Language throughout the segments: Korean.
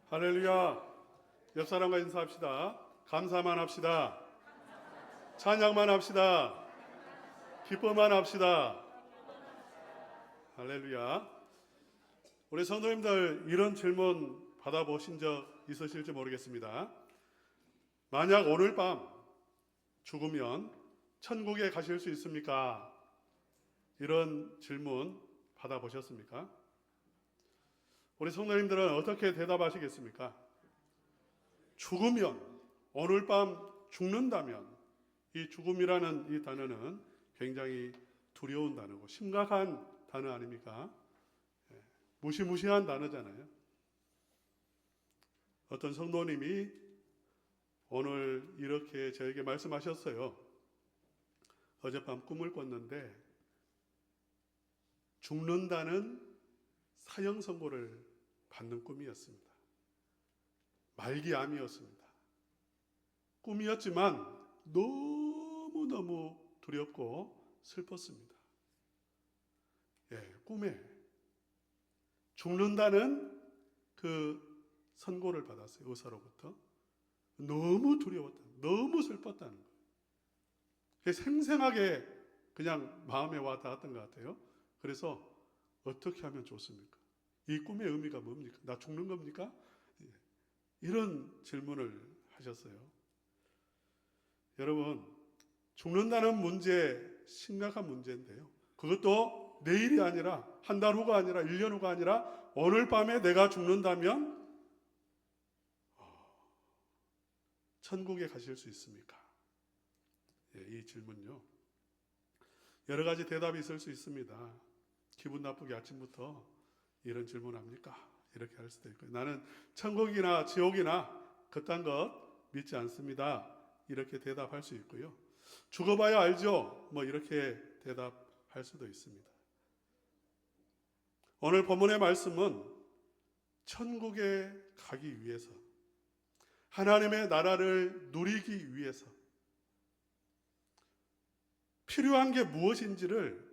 할렐루야. 옆 사람과 인사합시다. 감사만 합시다. 찬양만 합시다. 기뻐만 합시다. 할렐루야. 우리 성도님들 이런 질문 받아보신 적 있으실지 모르겠습니다. 만약 오늘 밤 죽으면 천국에 가실 수 있습니까? 이런 질문 받아보셨습니까? 우리 성도님들은 어떻게 대답하시겠습니까? 죽으면, 오늘 밤 죽는다면, 이 죽음이라는 이 단어는 굉장히 두려운 단어고 심각한 단어 아닙니까? 무시무시한 단어잖아요. 어떤 성도님이 오늘 이렇게 저에게 말씀하셨어요. 어젯밤 꿈을 꿨는데 죽는다는 사형 선고를 받는 꿈이었습니다. 말기암이었습니다. 꿈이었지만 너무너무 두렵고 슬펐습니다. 꿈에 죽는다는 그 선고를 받았어요. 의사로부터. 너무 두려웠다. 너무 슬펐다는 거예요. 생생하게 그냥 마음에 와 닿았던 것 같아요. 그래서 어떻게 하면 좋습니까? 이 꿈의 의미가 뭡니까? 나 죽는 겁니까? 이런 질문을 하셨어요. 여러분, 죽는다는 문제 심각한 문제인데요. 그것도 내일이 아니라 한 달 후가 아니라 1년 후가 아니라 오늘 밤에 내가 죽는다면 천국에 가실 수 있습니까? 이 질문요. 여러 가지 대답이 있을 수 있습니다. 기분 나쁘게 아침부터 이런 질문합니까? 이렇게 할 수도 있고요. 나는 천국이나 지옥이나 그딴 것 믿지 않습니다. 이렇게 대답할 수 있고요. 죽어봐야 알죠. 이렇게 대답할 수도 있습니다. 오늘 본문의 말씀은 천국에 가기 위해서, 하나님의 나라를 누리기 위해서 필요한 게 무엇인지를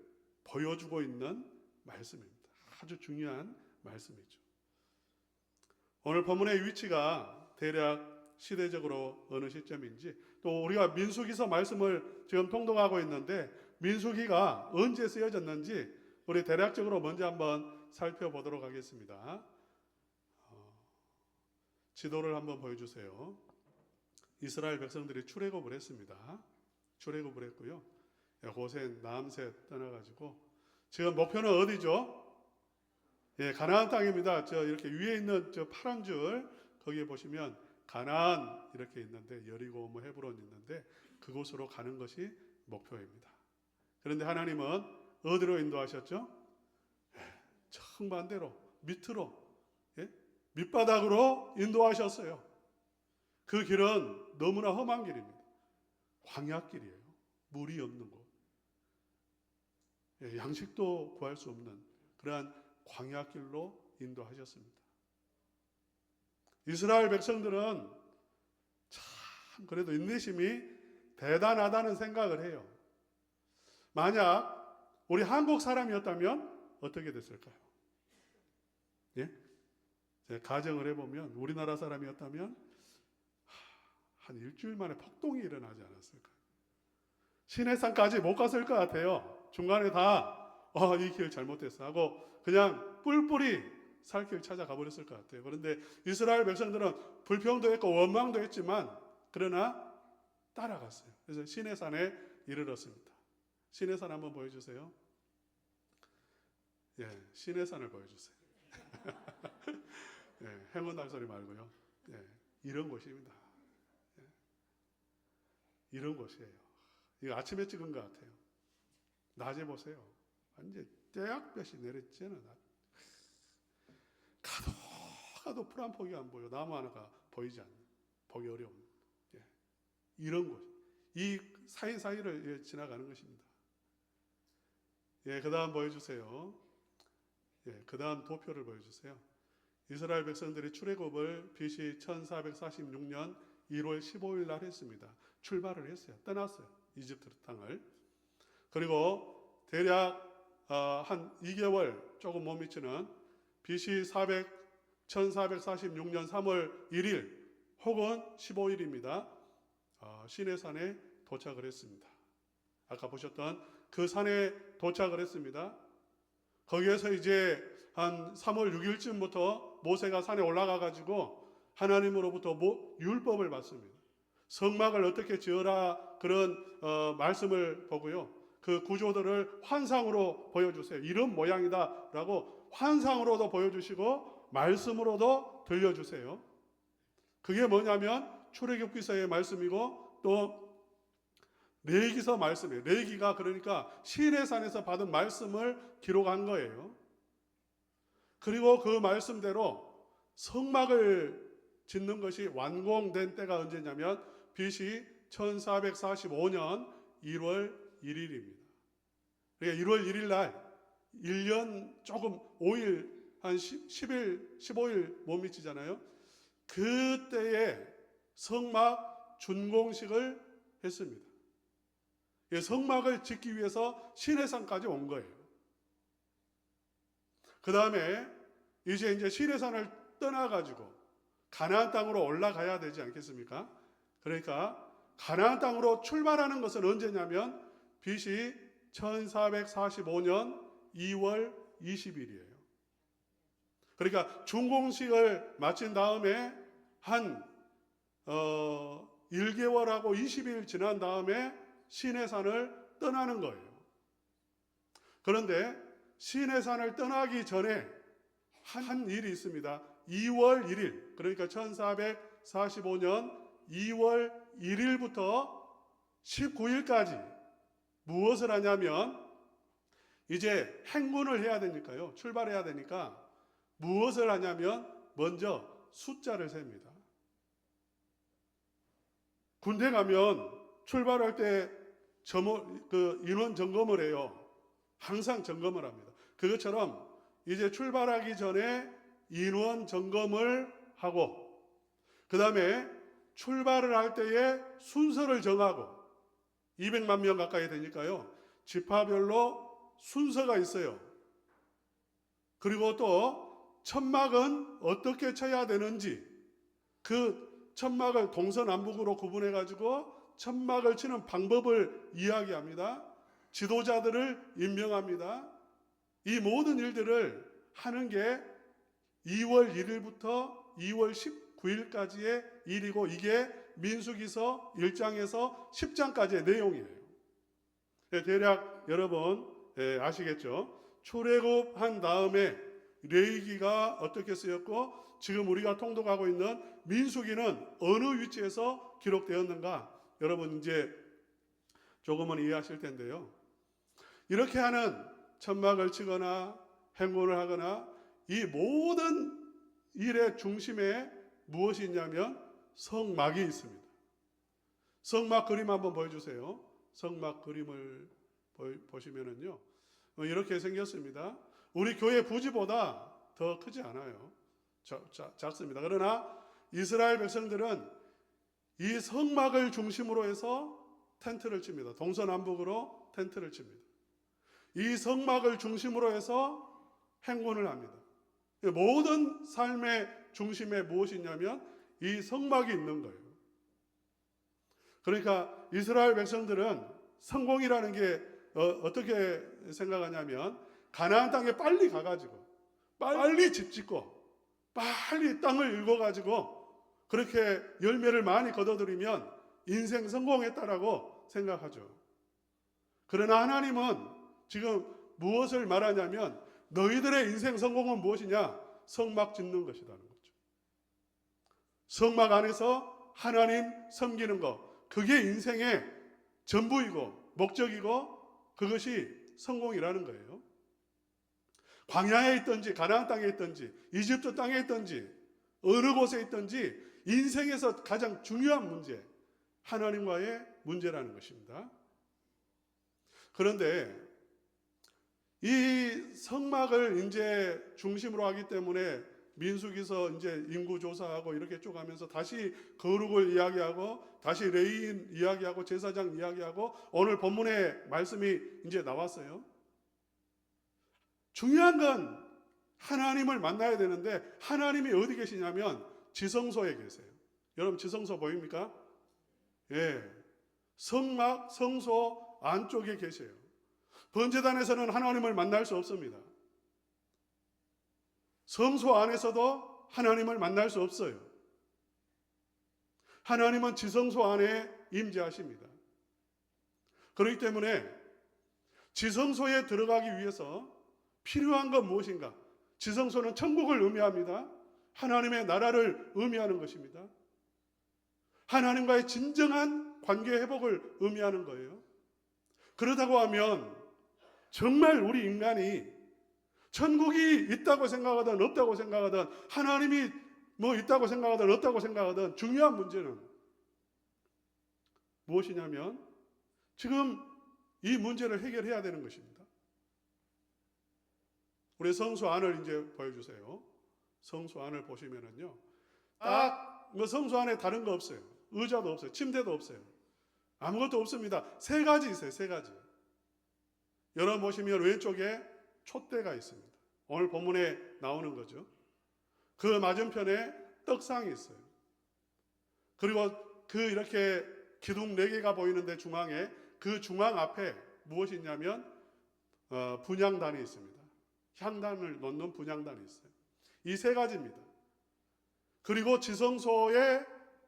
보여주고 있는 말씀입니다. 아주 중요한 말씀이죠. 오늘 본문의 위치가 대략 시대적으로 어느 시점인지, 또 우리가 민수기서 말씀을 지금 통독하고 있는데 민수기가 언제 쓰여졌는지 우리 대략적으로 먼저 한번 살펴보도록 하겠습니다. 지도를 한번 보여주세요. 이스라엘 백성들이 출애굽을 했습니다. 출애굽을 했고요. 고센, 남셋 떠나가지고 지금 목표는 어디죠? 가나안 땅입니다. 이렇게 위에 있는 파란 줄 거기에 보시면 가나안 이렇게 있는데 여리고 헤브론 있는데 그곳으로 가는 것이 목표입니다. 그런데 하나님은 어디로 인도하셨죠? 정반대로 밑으로, 밑바닥으로 인도하셨어요. 그 길은 너무나 험한 길입니다. 광야길이에요. 물이 없는 곳. 양식도 구할 수 없는 그러한 광야길로 인도하셨습니다. 이스라엘 백성들은 참 그래도 인내심이 대단하다는 생각을 해요. 만약 우리 한국 사람이었다면 어떻게 됐을까요? 가정을 해보면 우리나라 사람이었다면 한 일주일 만에 폭동이 일어나지 않았을까요? 시내산까지 못 갔을 것 같아요. 중간에 다 이 길 잘못됐어 하고 그냥 뿔뿔이 살 길 찾아가 버렸을 것 같아요. 그런데 이스라엘 백성들은 불평도 했고 원망도 했지만 그러나 따라갔어요. 그래서 시내산에 이르렀습니다. 시내산 한번 보여주세요. 시내산을 보여주세요. 행운날 소리 말고요. 이런 곳입니다. 이런 곳이에요. 이거 아침에 찍은 것 같아요. 낮에 보세요. 완전 떼약볕이 내렸잖아요. 가도 풀 한 폭이 안 보여. 나무 하나가 보이지 않는, 보기 어려운 이런 곳. 이 사이사이를 지나가는 것입니다. 그 다음 보여주세요. 그 다음 도표를 보여주세요. 이스라엘 백성들이 출애굽을 BC 1446년 1월 15일 날 했습니다. 출발을 했어요. 떠났어요. 이집트 땅을. 그리고 대략 한 2개월 조금 못 미치는 BC 1446년 3월 1일 혹은 15일입니다. 시내산에 도착을 했습니다. 아까 보셨던 그 산에 도착을 했습니다. 거기에서 이제 한 3월 6일쯤부터 모세가 산에 올라가 가지고 하나님으로부터 율법을 받습니다. 성막을 어떻게 지어라 그런 말씀을 보고요. 그 구조들을 환상으로 보여주세요. 이런 모양이다라고 환상으로도 보여주시고 말씀으로도 들려주세요. 그게 뭐냐면 출애굽기서의 말씀이고 또 레위기서 말씀이에요. 레위기가 그러니까 시내산에서 받은 말씀을 기록한 거예요. 그리고 그 말씀대로 성막을 짓는 것이 완공된 때가 언제냐면 BC 1445년 1월 1일입니다. 그러니까 1월 1일 날 1년 조금 5일 한 10일 15일 못 미치잖아요. 그때에 성막 준공식을 했습니다. 성막을 짓기 위해서 시내산까지 온 거예요. 그 다음에 이제 시내산을 떠나가지고 가나안 땅으로 올라가야 되지 않겠습니까? 그러니까 가나안 땅으로 출발하는 것은 언제냐면 BC 1445년 2월 20일이에요. 그러니까 준공식을 마친 다음에 한 1개월하고 20일 지난 다음에 시내산을 떠나는 거예요. 그런데 시내산을 떠나기 전에 한 일이 있습니다. 2월 1일, 그러니까 1445년 2월 1일부터 19일까지 무엇을 하냐면 이제 행군을 해야 되니까요. 출발해야 되니까 무엇을 하냐면 먼저 숫자를 셉니다. 군대 가면 출발할 때 인원 점검을 해요. 항상 점검을 합니다. 그것처럼 이제 출발하기 전에 인원 점검을 하고 그 다음에 출발을 할 때에 순서를 정하고 200만 명 가까이 되니까요. 지파별로 순서가 있어요. 그리고 또 천막은 어떻게 쳐야 되는지 그 천막을 동서남북으로 구분해 가지고 천막을 치는 방법을 이야기합니다. 지도자들을 임명합니다. 이 모든 일들을 하는 게 2월 1일부터 2월 19일까지의 일이고 이게 민수기서 1장에서 10장까지의 내용이에요. 대략 여러분 아시겠죠? 출애굽한 다음에 레위기가 어떻게 쓰였고 지금 우리가 통독하고 있는 민수기는 어느 위치에서 기록되었는가? 여러분 이제 조금은 이해하실 텐데요. 이렇게 하는 천막을 치거나 행군을 하거나 이 모든 일의 중심에 무엇이 있냐면 성막이 있습니다. 성막 그림 한번 보여주세요. 성막 그림을 보시면은요 이렇게 생겼습니다. 우리 교회 부지보다 더 크지 않아요. 작습니다. 그러나 이스라엘 백성들은 이 성막을 중심으로 해서 텐트를 칩니다. 동서남북으로 텐트를 칩니다. 이 성막을 중심으로 해서 행군을 합니다. 모든 삶의 중심에 무엇이 있냐면 이 성막이 있는 거예요. 그러니까 이스라엘 백성들은 성공이라는 게 어떻게 생각하냐면 가나안 땅에 빨리 가가지고 빨리 집 짓고 빨리 땅을 읽어가지고 그렇게 열매를 많이 거둬들이면 인생 성공했다라고 생각하죠. 그러나 하나님은 지금 무엇을 말하냐면 너희들의 인생 성공은 무엇이냐? 성막 짓는 것이라는 거죠. 성막 안에서 하나님 섬기는 것, 그게 인생의 전부이고 목적이고 그것이 성공이라는 거예요. 광야에 있든지 가나안 땅에 있든지 이집트 땅에 있든지 어느 곳에 있든지 인생에서 가장 중요한 문제, 하나님과의 문제라는 것입니다. 그런데 이 성막을 이제 중심으로 하기 때문에 민수기서 이제 인구 조사하고 이렇게 쭉 하면서 다시 거룩을 이야기하고 다시 레위인 이야기하고 제사장 이야기하고 오늘 본문의 말씀이 이제 나왔어요. 중요한 건 하나님을 만나야 되는데 하나님이 어디 계시냐면 지성소에 계세요. 여러분 지성소 보입니까? 예. 성막, 성소 안쪽에 계세요. 번제단에서는 하나님을 만날 수 없습니다. 성소 안에서도 하나님을 만날 수 없어요. 하나님은 지성소 안에 임재하십니다. 그렇기 때문에 지성소에 들어가기 위해서 필요한 건 무엇인가? 지성소는 천국을 의미합니다. 하나님의 나라를 의미하는 것입니다. 하나님과의 진정한 관계 회복을 의미하는 거예요. 그렇다고 하면 정말 우리 인간이 천국이 있다고 생각하든 없다고 생각하든 하나님이 뭐 있다고 생각하든 없다고 생각하든 중요한 문제는 무엇이냐면 지금 이 문제를 해결해야 되는 것입니다. 우리 성소 안을 이제 보여주세요. 성소 안을 보시면은요, 딱 뭐 성소 안에 다른 거 없어요. 의자도 없어요. 침대도 없어요. 아무것도 없습니다. 세 가지 있어요. 세 가지. 여러분 보시면 왼쪽에 촛대가 있습니다. 오늘 본문에 나오는 거죠. 그 맞은편에 떡상이 있어요. 그리고 그 이렇게 기둥 4개가 보이는데 중앙에 그 중앙 앞에 무엇이 있냐면 분향단이 있습니다. 향단을 놓는 분향단이 있어요. 이 세 가지입니다. 그리고 지성소에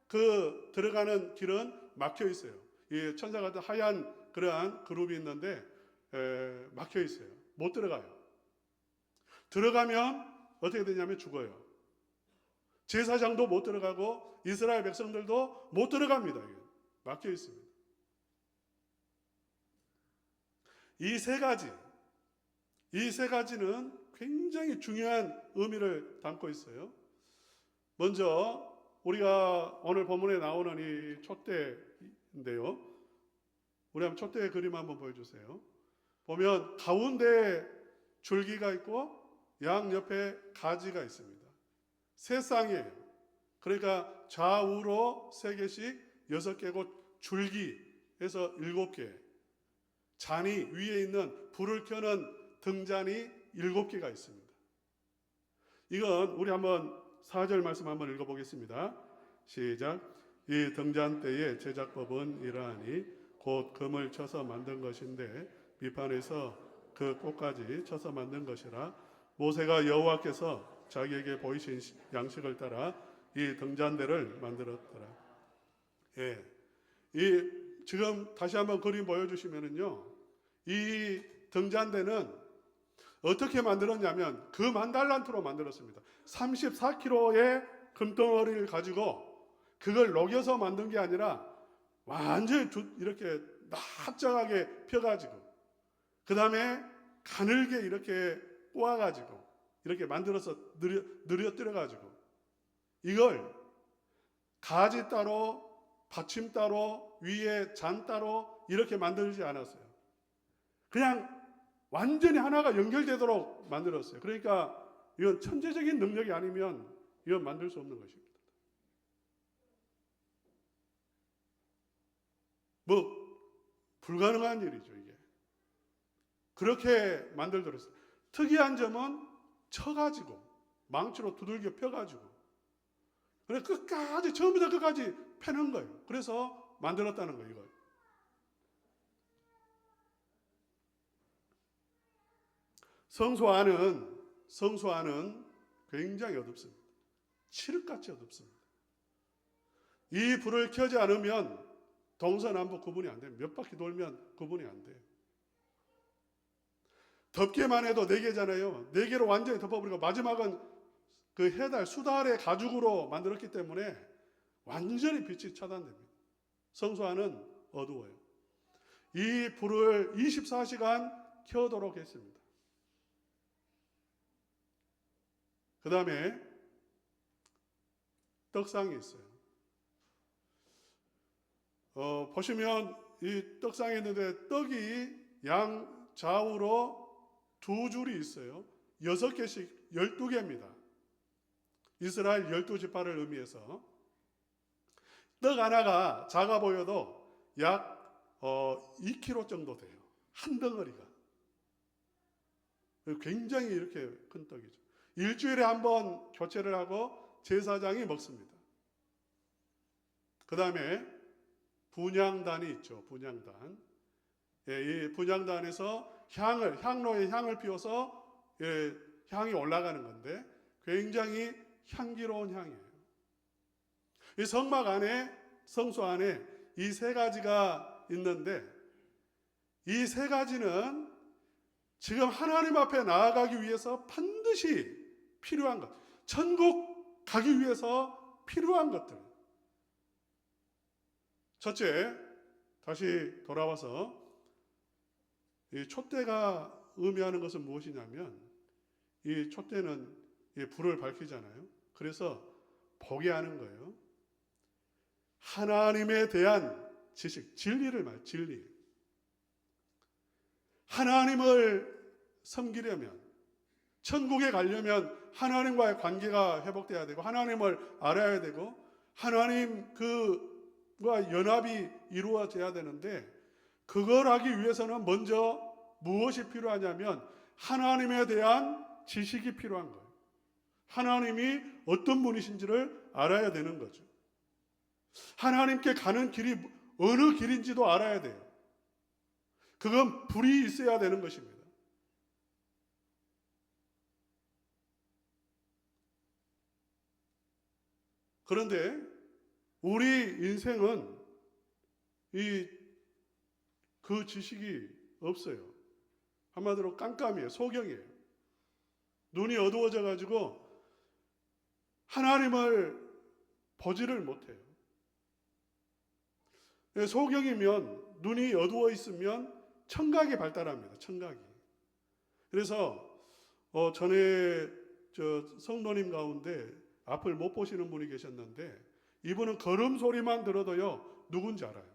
그 들어가는 길은 막혀 있어요. 이 천사 같은 하얀 그러한 그룹이 있는데 막혀 있어요. 못 들어가요. 들어가면 어떻게 되냐면 죽어요. 제사장도 못 들어가고 이스라엘 백성들도 못 들어갑니다. 막혀 있습니다. 이 세 가지는 굉장히 중요한 의미를 담고 있어요. 먼저 우리가 오늘 본문에 나오는 이 촛대인데요. 우리 한번 촛대 그림 한번 보여주세요. 보면 가운데 줄기가 있고 양 옆에 가지가 있습니다. 세 쌍이에요. 그러니까 좌우로 3개씩 6개고 줄기에서 7개, 잔이 위에 있는 불을 켜는 등잔이 7개가 있습니다. 이건 우리 한번 4절 말씀 한번 읽어보겠습니다. 시작. 이 등잔대의 제작법은 이러하니 곧 금을 쳐서 만든 것인데 비판에서 그 꽃까지 쳐서 만든 것이라. 모세가 여호와께서 자기에게 보이신 양식을 따라 이 등잔대를 만들었더라. 예, 이 지금 다시 한번 그림 보여주시면은요, 이 등잔대는 어떻게 만들었냐면 금 1달란트로 만들었습니다. 34kg의 금덩어리를 가지고 그걸 녹여서 만든 게 아니라 완전히 이렇게 납작하게 펴가지고 그 다음에 가늘게 이렇게 꼬아가지고 이렇게 만들어서 늘어뜨려가지고 이걸 가지 따로 받침 따로 위에 잔 따로 이렇게 만들지 않았어요. 그냥 완전히 하나가 연결되도록 만들었어요. 그러니까 이건 천재적인 능력이 아니면 이건 만들 수 없는 것입니다. 뭐 불가능한 일이죠, 이게. 그렇게 만들더랬어요. 특이한 점은 쳐가지고 망치로 두들겨 펴가지고 그래 끝까지 처음부터 끝까지 패는 거예요. 그래서 만들었다는 거예요, 이걸. 성소 안은 굉장히 어둡습니다. 칠흑같이 어둡습니다. 이 불을 켜지 않으면 동서남북 구분이 안 돼요. 몇 바퀴 돌면 구분이 안 돼요. 덮개만 해도 4개잖아요. 4개로 완전히 덮어버리고 마지막은 그 해달, 수달의 가죽으로 만들었기 때문에 완전히 빛이 차단됩니다. 성소 안은 어두워요. 이 불을 24시간 켜도록 했습니다. 그 다음에 떡상이 있어요. 보시면 이 떡상이 있는데 떡이 양 좌우로 2줄이 있어요. 6개씩 12개입니다. 이스라엘 12지파를 의미해서 떡 하나가 작아 보여도 약 2kg 정도 돼요. 한 덩어리가. 굉장히 이렇게 큰 떡이죠. 일주일에 한 번 교체를 하고 제사장이 먹습니다. 그 다음에 분향단이 있죠. 분향단. 이 분향단에서 향로에 향을 피워서 향이 올라가는 건데 굉장히 향기로운 향이에요. 이 성막 안에, 성소 안에 이 세 가지가 있는데 이 세 가지는 지금 하나님 앞에 나아가기 위해서 반드시 필요한 것, 천국 가기 위해서 필요한 것들. 첫째, 다시 돌아와서 이 촛대가 의미하는 것은 무엇이냐면 이 촛대는 불을 밝히잖아요. 그래서 보게 하는 거예요. 하나님에 대한 지식, 진리를 말, 진리. 하나님을 섬기려면, 천국에 가려면 하나님과의 관계가 회복돼야 되고 하나님을 알아야 되고 하나님 그와 연합이 이루어져야 되는데 그걸 하기 위해서는 먼저 무엇이 필요하냐면 하나님에 대한 지식이 필요한 거예요. 하나님이 어떤 분이신지를 알아야 되는 거죠. 하나님께 가는 길이 어느 길인지도 알아야 돼요. 그건 불이 있어야 되는 것입니다. 그런데 우리 인생은 그 지식이 없어요. 한마디로 깜깜이에요. 소경이에요. 눈이 어두워져 가지고 하나님을 보지를 못해요. 소경이면 눈이 어두워 있으면 청각이 발달합니다. 청각이. 그래서 전에 성도님 가운데 앞을 못 보시는 분이 계셨는데 이분은 걸음 소리만 들어도요 누군지 알아요.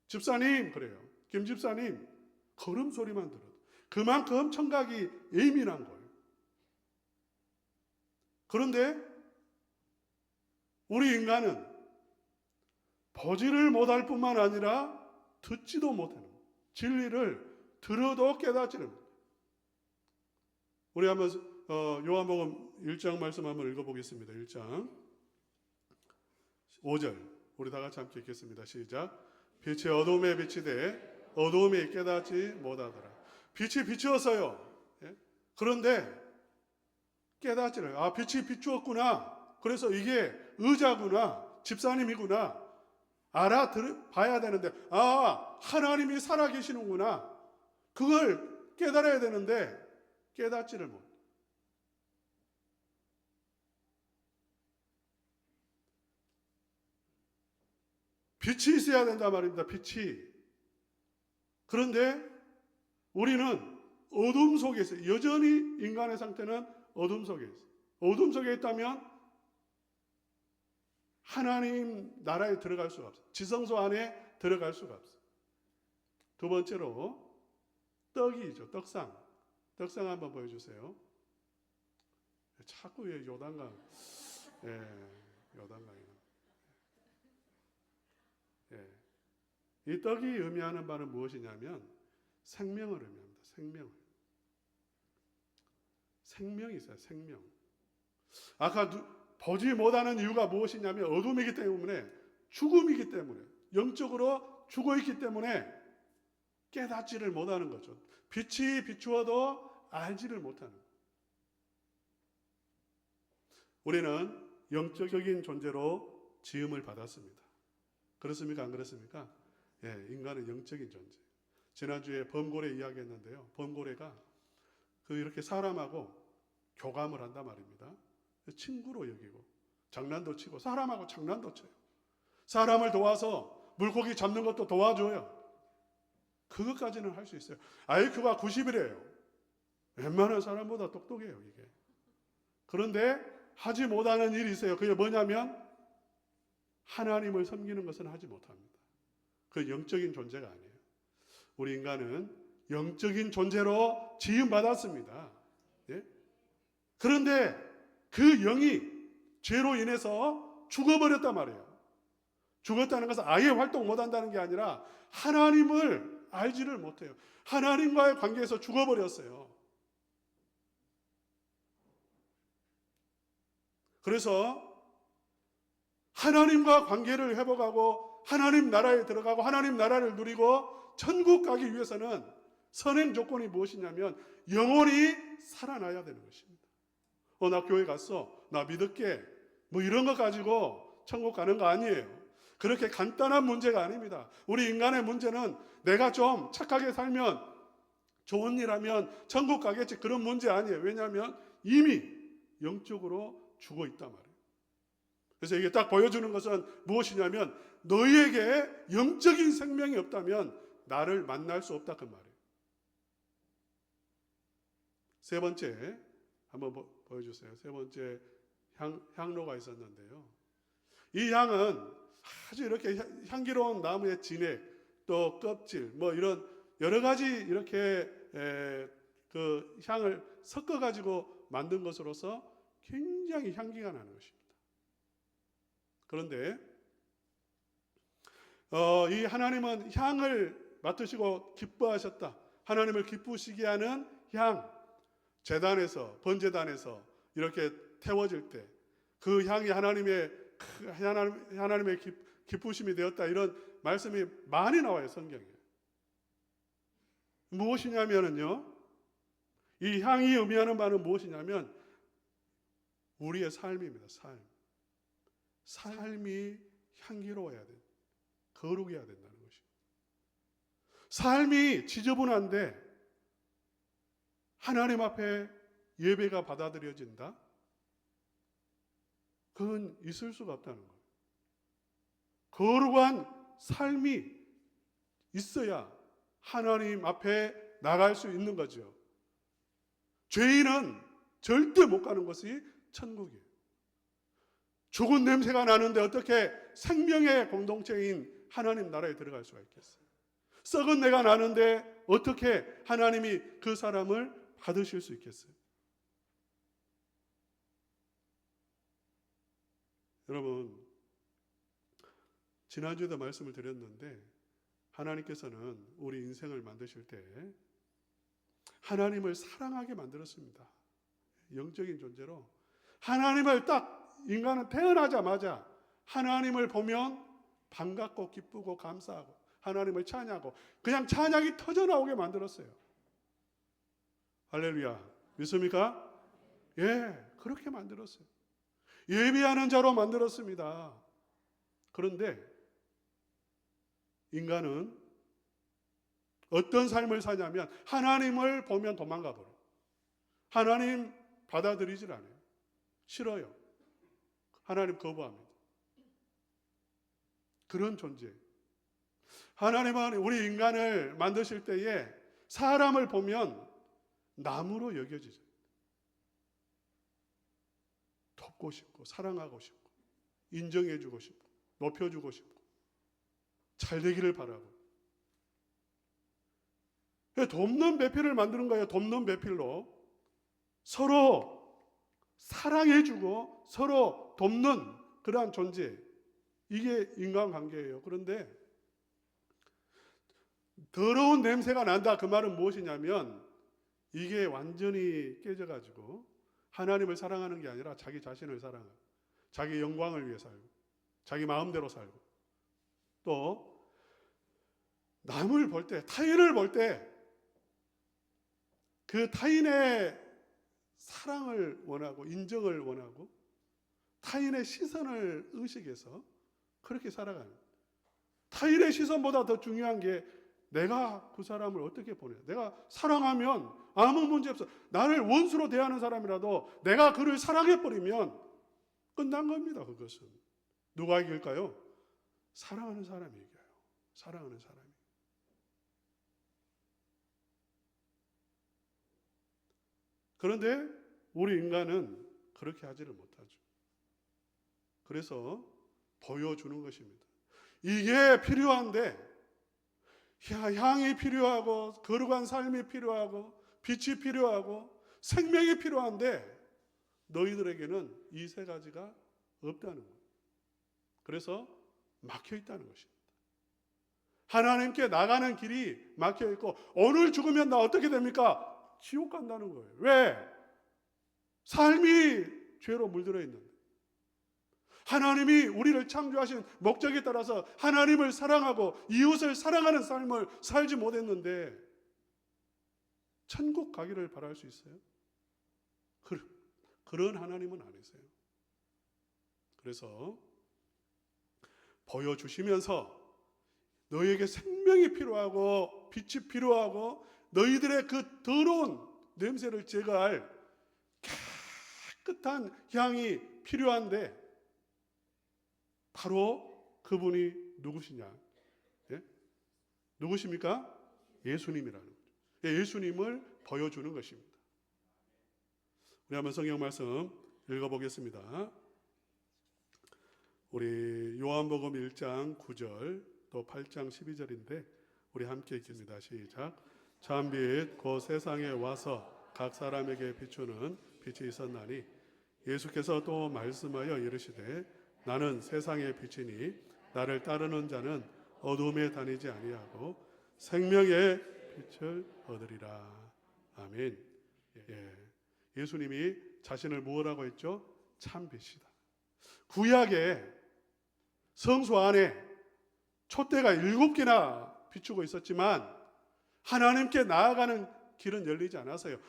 집사님 그래요. 김 집사님 걸음 소리만 들어도 그만큼 청각이 예민한 거예요. 그런데 우리 인간은 보지를 못할 뿐만 아니라 듣지도 못하는 진리를 들어도 깨닫지를 못해요. 우리 한번 요한복음 1장 말씀 한번 읽어보겠습니다. 1장 5절 우리 다 같이 함께 읽겠습니다. 시작. 빛이 어둠에 비치되 어둠이 깨닫지 못하더라. 빛이 비추었어요. 그런데 깨닫지를 빛이 비추었구나. 그래서 이게 의자구나. 집사님이구나. 알아봐야 되는데 하나님이 살아계시는구나. 그걸 깨달아야 되는데 깨닫지를 못. 빛이 있어야 된단 말입니다. 빛이. 그런데 우리는 어둠 속에 있어요. 여전히 인간의 상태는 어둠 속에 있어요. 어둠 속에 있다면 하나님 나라에 들어갈 수가 없어요. 지성소 안에 들어갈 수가 없어요. 두 번째로 떡이죠. 떡상. 떡상 한번 보여주세요. 자꾸 요단강. 요단강이. 이 떡이 의미하는 바는 무엇이냐면 생명을 의미합니다. 생명을. 생명이 있어요. 생명. 아까 보지 못하는 이유가 무엇이냐면 어둠이기 때문에 죽음이기 때문에 영적으로 죽어있기 때문에 깨닫지를 못하는 거죠. 빛이 비추어도 알지를 못하는 거예요. 우리는 영적인 존재로 지음을 받았습니다. 그렇습니까? 안 그렇습니까? 인간은 영적인 존재. 지난주에 범고래 이야기했는데요. 범고래가 이렇게 사람하고 교감을 한단 말입니다. 친구로 여기고 장난도 치고 사람하고 장난도 쳐요. 사람을 도와서 물고기 잡는 것도 도와줘요. 그것까지는 할 수 있어요. IQ가 90이래요. 웬만한 사람보다 똑똑해요, 이게. 그런데 하지 못하는 일이 있어요. 그게 뭐냐면 하나님을 섬기는 것은 하지 못합니다. 그 영적인 존재가 아니에요. 우리 인간은 영적인 존재로 지음받았습니다. 그런데 그 영이 죄로 인해서 죽어버렸단 말이에요. 죽었다는 것은 아예 활동 못한다는 게 아니라 하나님을 알지를 못해요. 하나님과의 관계에서 죽어버렸어요. 그래서 하나님과 관계를 회복하고 하나님 나라에 들어가고 하나님 나라를 누리고 천국 가기 위해서는 선행 조건이 무엇이냐면 영혼이 살아나야 되는 것입니다. 나 교회 갔어, 나 믿을게, 뭐 이런 거 가지고 천국 가는 거 아니에요. 그렇게 간단한 문제가 아닙니다. 우리 인간의 문제는 내가 좀 착하게 살면, 좋은 일 하면 천국 가겠지, 그런 문제 아니에요. 왜냐하면 이미 영적으로 죽어 있단 말이에요. 그래서 이게 딱 보여주는 것은 무엇이냐면 너희에게 영적인 생명이 없다면 나를 만날 수 없다, 그 말이에요. 세 번째 한번 보여주세요. 세 번째 향로가 있었는데요. 이 향은 아주 이렇게 향기로운 나무의 진액, 또 껍질, 뭐 이런 여러 가지 이렇게 그 향을 섞어 가지고 만든 것으로서 굉장히 향기가 나는 것입니다. 그런데 이 하나님은 향을 맡으시고 기뻐하셨다. 하나님을 기쁘시게 하는 향, 제단에서, 번제단에서 이렇게 태워질 때 그 향이 하나님의 기쁘심이 되었다, 이런 말씀이 많이 나와요, 성경에. 무엇이냐면요, 이 향이 의미하는 바는 무엇이냐면 우리의 삶입니다. 삶이 향기로워야 돼. 거룩해야 된다는 것입니다. 삶이 지저분한데 하나님 앞에 예배가 받아들여진다? 그건 있을 수가 없다는 거예요. 거룩한 삶이 있어야 하나님 앞에 나갈 수 있는 거죠. 죄인은 절대 못 가는 것이 천국이에요. 죽은 냄새가 나는데 어떻게 생명의 공동체인 하나님 나라에 들어갈 수가 있겠어요? 썩은 내가 나는데 어떻게 하나님이 그 사람을 받으실 수 있겠어요? 여러분, 지난주에도 말씀을 드렸는데 하나님께서는 우리 인생을 만드실 때 하나님을 사랑하게 만들었습니다. 영적인 존재로 하나님을 딱, 인간은 태어나자마자 하나님을 보면 반갑고 기쁘고 감사하고 하나님을 찬양하고 그냥 찬양이 터져나오게 만들었어요. 할렐루야, 믿습니까? 예, 그렇게 만들었어요. 예배하는 자로 만들었습니다. 그런데 인간은 어떤 삶을 사냐면 하나님을 보면 도망가 버려요. 하나님 받아들이질 않아요. 싫어요. 하나님 거부합니다. 그런 존재. 하나님은 우리 인간을 만드실 때에 사람을 보면 나무로 여겨지죠. 돕고 싶고 사랑하고 싶고 인정해주고 싶고 높여주고 싶고 잘 되기를 바라고, 돕는 배필을 만드는 거예요. 돕는 배필로 서로 사랑해주고 서로 돕는 그러한 존재, 이게 인간관계예요. 그런데 더러운 냄새가 난다, 그 말은 무엇이냐면 이게 완전히 깨져가지고 하나님을 사랑하는 게 아니라 자기 자신을 사랑하고 자기 영광을 위해 살고 자기 마음대로 살고, 또 남을 볼 때, 타인을 볼 때 그 타인의 사랑을 원하고 인정을 원하고 타인의 시선을 의식해서 그렇게 살아가는, 타인의 시선보다 더 중요한 게 내가 그 사람을 어떻게 보내, 내가 사랑하면 아무 문제 없어. 나를 원수로 대하는 사람이라도 내가 그를 사랑해버리면 끝난 겁니다. 그것은 누가 이길까요? 사랑하는 사람이 이겨요. 사랑하는 사람이. 그런데 우리 인간은 그렇게 하지를 못하죠. 그래서 보여주는 것입니다. 이게 필요한데, 향이 필요하고 거룩한 삶이 필요하고 빛이 필요하고 생명이 필요한데 너희들에게는 이 세 가지가 없다는 거예요. 그래서 막혀 있다는 것입니다. 하나님께 나가는 길이 막혀 있고, 오늘 죽으면 나 어떻게 됩니까? 지옥 간다는 거예요. 왜? 삶이 죄로 물들어 있는데, 하나님이 우리를 창조하신 목적에 따라서 하나님을 사랑하고 이웃을 사랑하는 삶을 살지 못했는데 천국 가기를 바랄 수 있어요? 그런 하나님은 아니세요. 그래서 보여주시면서 너희에게 생명이 필요하고 빛이 필요하고 너희들의 그 더러운 냄새를 제거할 깨끗한 향이 필요한데 바로 그분이 누구시냐? 예? 누구십니까? 예수님이라는 거죠. 예수님을 보여주는 것입니다. 우리 한번 성경 말씀 읽어보겠습니다. 우리 요한복음 1장 9절 또 8장 12절인데 우리 함께 읽습니다. 시작. 참빛 곧 세상에 와서 각 사람에게 비추는 빛이 있었나니 예수께서 또 말씀하여 이르시되 나는 세상의 빛이니 나를 따르는 자는 어둠에 다니지 아니하고 생명의 빛을 얻으리라. 아멘. 예수님이 자신을 무엇라고 했죠? 참빛이다. 구약에 성소 안에 촛대가 7개나 비추고 있었지만 하나님께 나아가는 길은 열리지 않았어요.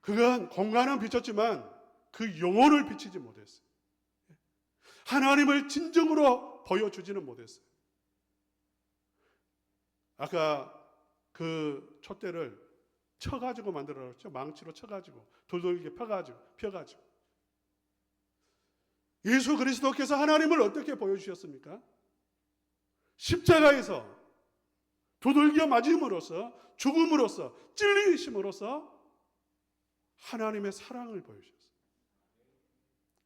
그건 공간은 비췄지만 그 영혼을 비치지 못했어요. 하나님을 진정으로 보여주지는 못했어요. 아까 그 촛대를 쳐가지고 만들어놨죠. 망치로 쳐가지고 돌돌게 펴가지고 예수 그리스도께서 하나님을 어떻게 보여주셨습니까? 십자가에서 두들겨 맞음으로써 죽음으로써 찔리심으로써 하나님의 사랑을 보여주셨어요.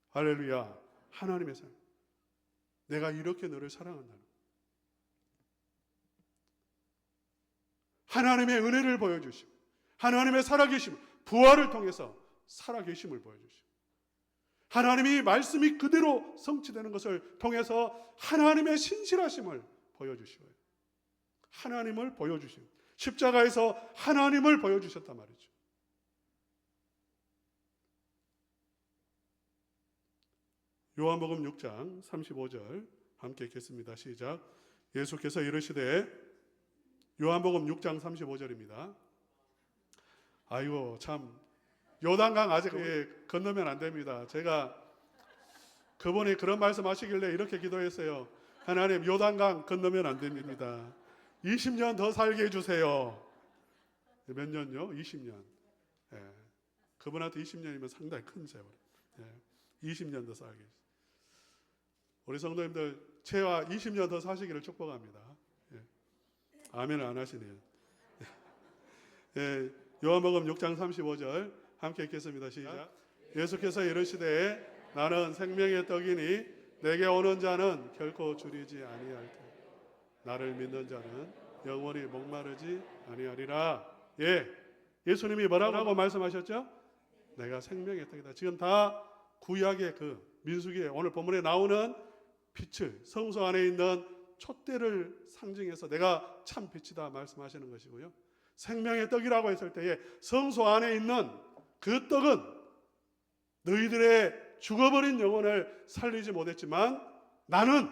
할렐루야. 하나님의 사랑. 내가 이렇게 너를 사랑한다는 하나님의 은혜를 보여주시고 하나님의 살아계심, 부활을 통해서 살아계심을 보여주시고 하나님이 말씀이 그대로 성취되는 것을 통해서 하나님의 신실하심을 보여주시고요. 하나님을 보여주시고 십자가에서 하나님을 보여주셨단 말이죠. 요한복음 6장 35절 함께 읽겠습니다. 시작. 예수께서 이르시되 요한복음 6장 35절입니다. 아이고 참 요단강 아직 건너면 안 됩니다. 제가 그분이 그런 말씀 하시길래 이렇게 기도했어요. 하나님 요단강 건너면 안 됩니다. 20년 더 살게 해주세요. 몇 년요? 20년. 예. 그분한테 20년이면 상당히 큰 세월. 예. 20년 더 살게 해주세요. 우리 성도님들 채와 20년 더 사시기를 축복합니다. 예. 아멘 안 하시네요. 예. 요한복음 6장 35절 함께 읽겠습니다. 시작. 예수께서 이르시되 나는 생명의 떡이니 내게 오는 자는 결코 줄이지 아니할 테 나를 믿는 자는 영원히 목마르지 아니하리라. 예, 예수님이 뭐라고 말씀하셨죠? 내가 생명의 떡이다. 지금 다 구약의 그 민수기에 오늘 본문에 나오는 빛을 성소 안에 있는 촛대를 상징해서 내가 참 빛이다 말씀하시는 것이고요. 생명의 떡이라고 했을 때에 성소 안에 있는 그 떡은 너희들의 죽어버린 영혼을 살리지 못했지만 나는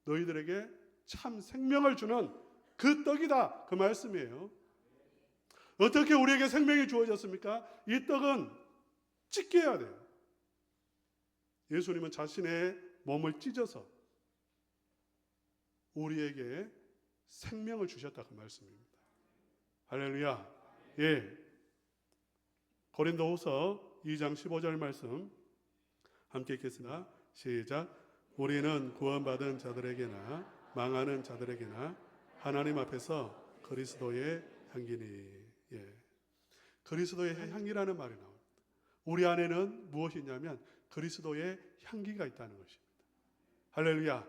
너희들에게 참 생명을 주는 그 떡이다. 그 말씀이에요. 어떻게 우리에게 생명이 주어졌습니까? 이 떡은 찢겨야 돼요. 예수님은 자신의 몸을 찢어서 우리에게 생명을 주셨다. 그 말씀입니다. 할렐루야. 예. 고린도후서 2장 15절 말씀 함께 읽겠습니다. 시작. 우리는 구원받은 자들에게나 망하는 자들에게나 하나님 앞에서 그리스도의 향기니. 예. 그리스도의 향기라는 말이 나옵니다. 우리 안에는 무엇이냐면 그리스도의 향기가 있다는 것입니다. 할렐루야.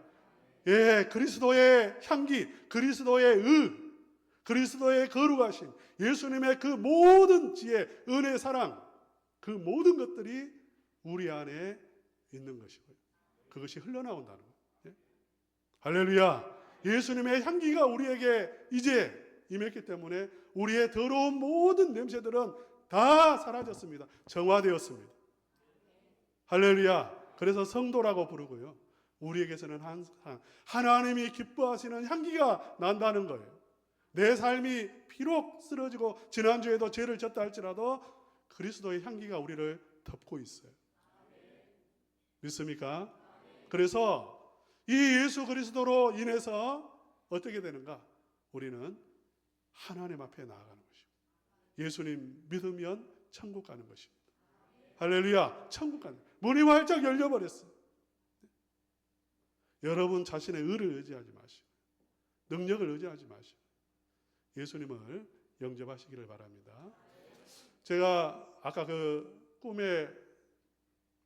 예, 그리스도의 향기, 그리스도의 그리스도의 거룩하심, 예수님의 그 모든 지혜, 은혜, 사랑, 그 모든 것들이 우리 안에 있는 것이고요. 그것이 흘러나온다는 거예요. 예? 할렐루야. 예수님의 향기가 우리에게 이제 임했기 때문에 우리의 더러운 모든 냄새들은 다 사라졌습니다. 정화되었습니다. 할렐루야. 그래서 성도라고 부르고요. 우리에게서는 항상 하나님이 기뻐하시는 향기가 난다는 거예요. 내 삶이 비록 쓰러지고 지난주에도 죄를 졌다 할지라도 그리스도의 향기가 우리를 덮고 있어요. 믿습니까? 그래서 이 예수 그리스도로 인해서 어떻게 되는가? 우리는 하나님 앞에 나아가는 것이고 예수님 믿으면 천국 가는 것입니다. 할렐루야. 천국 가는 문이 활짝 열려버렸어요. 여러분 자신의 의를 의지하지 마시고 능력을 의지하지 마시고 예수님을 영접하시기를 바랍니다. 제가 아까 그 꿈에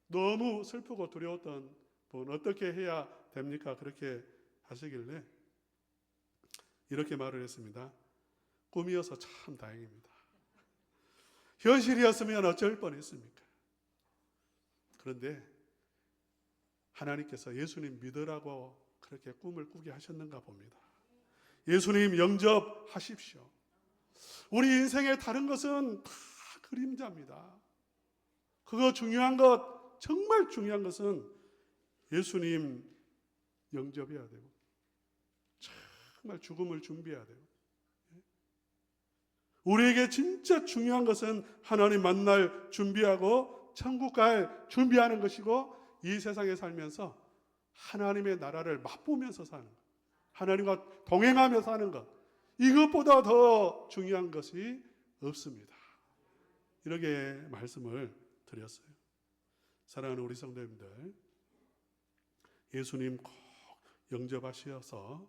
너무 슬프고 두려웠던 분 어떻게 해야 됩니까? 그렇게 하시길래 이렇게 말을 했습니다. 꿈이어서 참 다행입니다. 현실이었으면 어쩔 뻔했습니까? 그런데 하나님께서 예수님 믿으라고 그렇게 꿈을 꾸게 하셨는가 봅니다. 예수님 영접하십시오. 우리 인생의 다른 것은 다 그림자입니다. 그거 중요한 것, 정말 중요한 것은 예수님 영접해야 되고 정말 죽음을 준비해야 되고 우리에게 진짜 중요한 것은 하나님 만날 준비하고 천국 갈 준비하는 것이고 이 세상에 살면서 하나님의 나라를 맛보면서 사는 것, 하나님과 동행하며 사는 것, 이것보다 더 중요한 것이 없습니다. 이렇게 말씀을 드렸어요. 사랑하는 우리 성도님들, 예수님 꼭 영접하셔서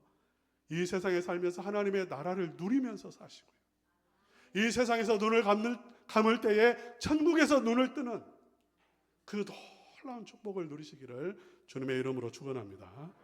이 세상에 살면서 하나님의 나라를 누리면서 사시고요. 이 세상에서 눈을 감을 때에 천국에서 눈을 뜨는 그 놀라운 축복을 누리시기를 주님의 이름으로 축원합니다.